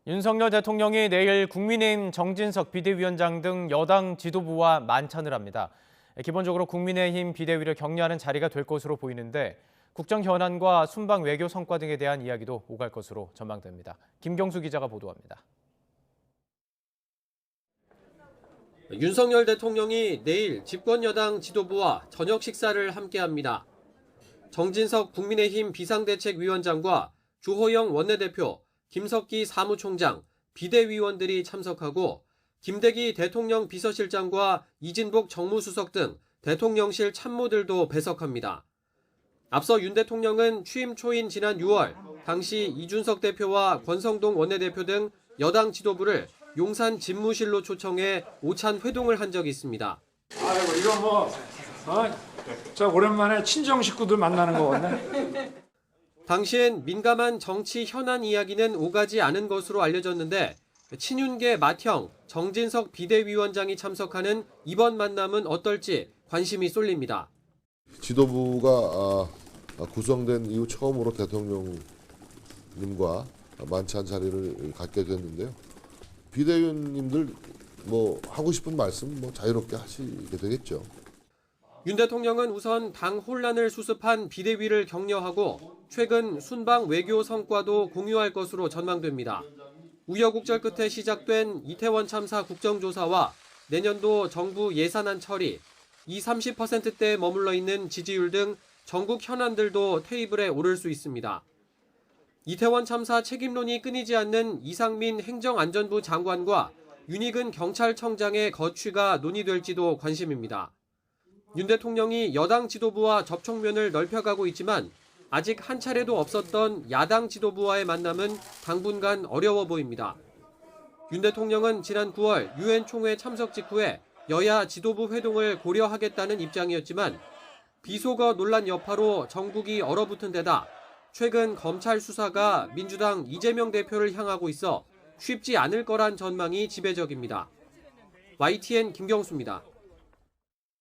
윤석열 대통령이 내일 국민의힘 정진석 비대위원장 등 여당 지도부와 만찬을 합니다. 기본적으로 국민의힘 비대위를 격려하는 자리가 될 것으로 보이는데 국정 현안과 순방 외교 성과 등에 대한 이야기도 오갈 것으로 전망됩니다. 김경수 기자가 보도합니다. 윤석열 대통령이 내일 집권여당 지도부와 저녁 식사를 함께합니다. 정진석 국민의힘 비상대책위원장과 주호영 원내대표, 김석기 사무총장, 비대위원들이 참석하고 김대기 대통령 비서실장과 이진복 정무수석 등 대통령실 참모들도 배석합니다. 앞서 윤 대통령은 취임 초인 지난 6월 당시 이준석 대표와 권성동 원내대표 등 여당 지도부를 용산 집무실로 초청해 오찬 회동을 한 적이 있습니다. 아이고 이거 저 오랜만에 친정 식구들 만나는 거 같네. 당시엔 민감한 정치 현안 이야기는 오가지 않은 것으로 알려졌는데 친윤계 맏형 정진석 비대위원장이 참석하는 이번 만남은 어떨지 관심이 쏠립니다. 지도부가 구성된 이후 처음으로 대통령님과 만찬 자리를 갖게 됐는데요. 비대위원님들 하고 싶은 말씀 자유롭게 하시게 되겠죠. 윤 대통령은 우선 당 혼란을 수습한 비대위를 격려하고 최근 순방 외교 성과도 공유할 것으로 전망됩니다. 우여곡절 끝에 시작된 이태원 참사 국정조사와 내년도 정부 예산안 처리, 이 30%대에 머물러 있는 지지율 등 전국 현안들도 테이블에 오를 수 있습니다. 이태원 참사 책임론이 끊이지 않는 이상민 행정안전부 장관과 윤익은 경찰청장의 거취가 논의될지도 관심입니다. 윤 대통령이 여당 지도부와 접촉면을 넓혀가고 있지만 아직 한 차례도 없었던 야당 지도부와의 만남은 당분간 어려워 보입니다. 윤 대통령은 지난 9월 유엔 총회 참석 직후에 여야 지도부 회동을 고려하겠다는 입장이었지만 비속어 논란 여파로 정국이 얼어붙은 데다 최근 검찰 수사가 민주당 이재명 대표를 향하고 있어 쉽지 않을 거란 전망이 지배적입니다. YTN 김경수입니다.